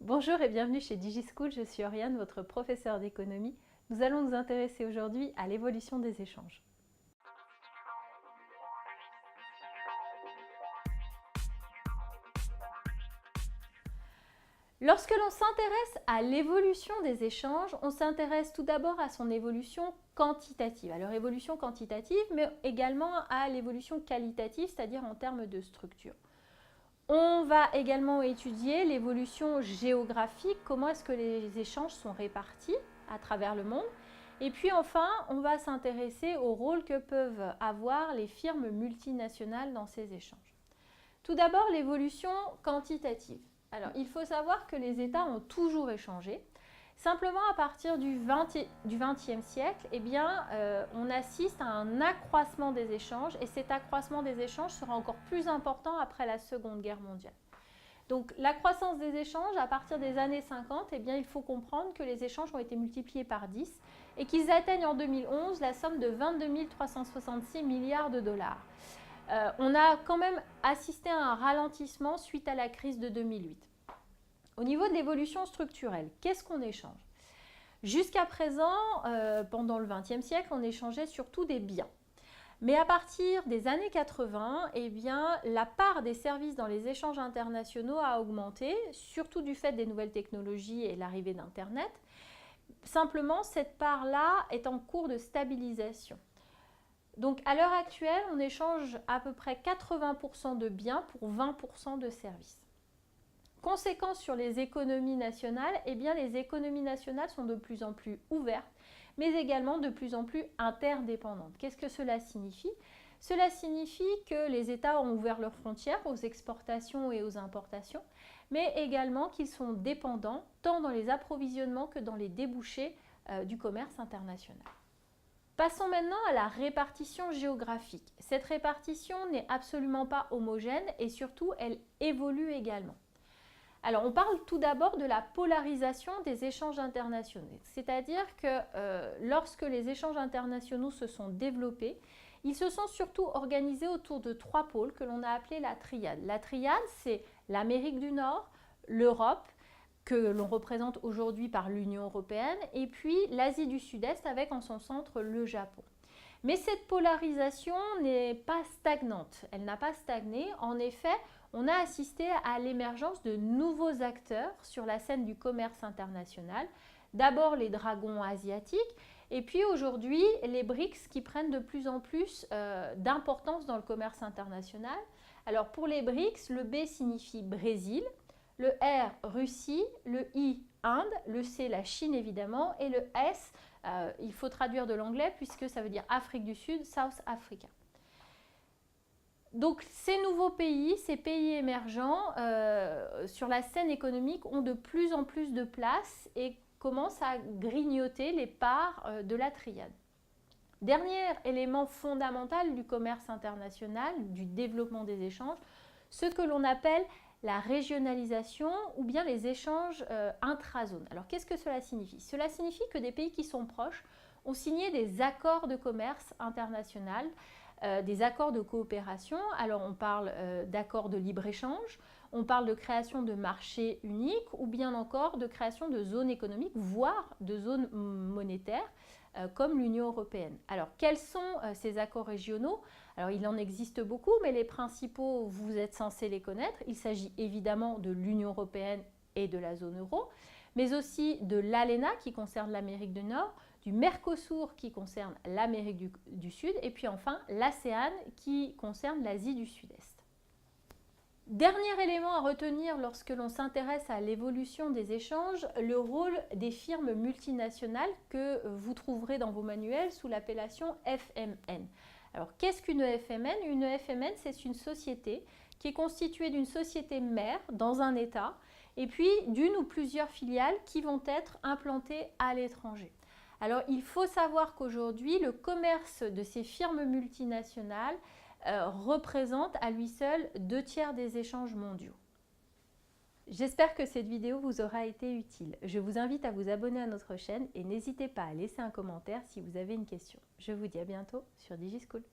Bonjour et bienvenue chez DigiSchool, je suis Oriane, votre professeure d'économie. Nous allons nous intéresser aujourd'hui à l'évolution des échanges. Lorsque l'on s'intéresse à l'évolution des échanges, on s'intéresse tout d'abord à son évolution quantitative, à leur évolution quantitative, mais également à l'évolution qualitative, c'est-à-dire en termes de structure. On va également étudier l'évolution géographique, comment est-ce que les échanges sont répartis à travers le monde. Et puis enfin, on va s'intéresser au rôle que peuvent avoir les firmes multinationales dans ces échanges. Tout d'abord, l'évolution quantitative. Alors, il faut savoir que les États ont toujours échangé. Simplement, à partir du XXe siècle, on assiste à un accroissement des échanges et cet accroissement des échanges sera encore plus important après la Seconde Guerre mondiale. Donc, la croissance des échanges, à partir des années 50, il faut comprendre que les échanges ont été multipliés par 10 et qu'ils atteignent en 2011 la somme de 22 366 milliards de dollars. On a quand même assisté à un ralentissement suite à la crise de 2008. Au niveau de l'évolution structurelle, qu'est-ce qu'on échange? Jusqu'à présent, pendant le XXe siècle, on échangeait surtout des biens. Mais à partir des années 80, la part des services dans les échanges internationaux a augmenté, surtout du fait des nouvelles technologies et l'arrivée d'Internet. Simplement, cette part-là est en cours de stabilisation. Donc, à l'heure actuelle, on échange à peu près 80% de biens pour 20% de services. Conséquence sur les économies nationales, les économies nationales sont de plus en plus ouvertes, mais également de plus en plus interdépendantes. Qu'est-ce que cela signifie? Cela signifie que les États ont ouvert leurs frontières aux exportations et aux importations, mais également qu'ils sont dépendants tant dans les approvisionnements que dans les débouchés du commerce international. Passons maintenant à la répartition géographique. Cette répartition n'est absolument pas homogène et surtout elle évolue également. Alors on parle tout d'abord de la polarisation des échanges internationaux, c'est-à-dire que lorsque les échanges internationaux se sont développés, ils se sont surtout organisés autour de trois pôles que l'on a appelés la triade. La triade, c'est l'Amérique du Nord, l'Europe, que l'on représente aujourd'hui par l'Union européenne, et puis l'Asie du Sud-Est avec en son centre le Japon. Mais cette polarisation n'est pas stagnante, elle n'a pas stagné. En effet, on a assisté à l'émergence de nouveaux acteurs sur la scène du commerce international. D'abord les dragons asiatiques, et puis aujourd'hui les BRICS qui prennent de plus en plus d'importance dans le commerce international. Alors pour les BRICS, le B signifie Brésil, le R, Russie, le I, Inde, le C, la Chine évidemment, et le S, il faut traduire de l'anglais puisque ça veut dire Afrique du Sud, South Africa. Donc ces nouveaux pays, ces pays émergents sur la scène économique ont de plus en plus de place et commencent à grignoter les parts de la triade. Dernier élément fondamental du commerce international, du développement des échanges, ce que l'on appelle la régionalisation ou bien les échanges intra-zones. Alors qu'est-ce que cela signifie? Cela signifie que des pays qui sont proches ont signé des accords de commerce international, des accords de coopération. Alors on parle d'accords de libre-échange, on parle de création de marchés uniques ou bien encore de création de zones économiques, voire de zones monétaires comme l'Union européenne. Alors quels sont ces accords régionaux? Alors il en existe beaucoup, mais les principaux, vous êtes censés les connaître. Il s'agit évidemment de l'Union européenne et de la zone euro, mais aussi de l'ALENA qui concerne l'Amérique du Nord, du Mercosur qui concerne l'Amérique du Sud, et puis enfin l'ASEAN qui concerne l'Asie du Sud-Est. Dernier élément à retenir lorsque l'on s'intéresse à l'évolution des échanges, le rôle des firmes multinationales que vous trouverez dans vos manuels sous l'appellation FMN. Alors qu'est-ce qu'une FMN? Une FMN, c'est une société qui est constituée d'une société mère dans un État et puis d'une ou plusieurs filiales qui vont être implantées à l'étranger. Alors il faut savoir qu'aujourd'hui, le commerce de ces firmes multinationales représente à lui seul 2/3 des échanges mondiaux. J'espère que cette vidéo vous aura été utile. Je vous invite à vous abonner à notre chaîne et n'hésitez pas à laisser un commentaire si vous avez une question. Je vous dis à bientôt sur DigiSchool.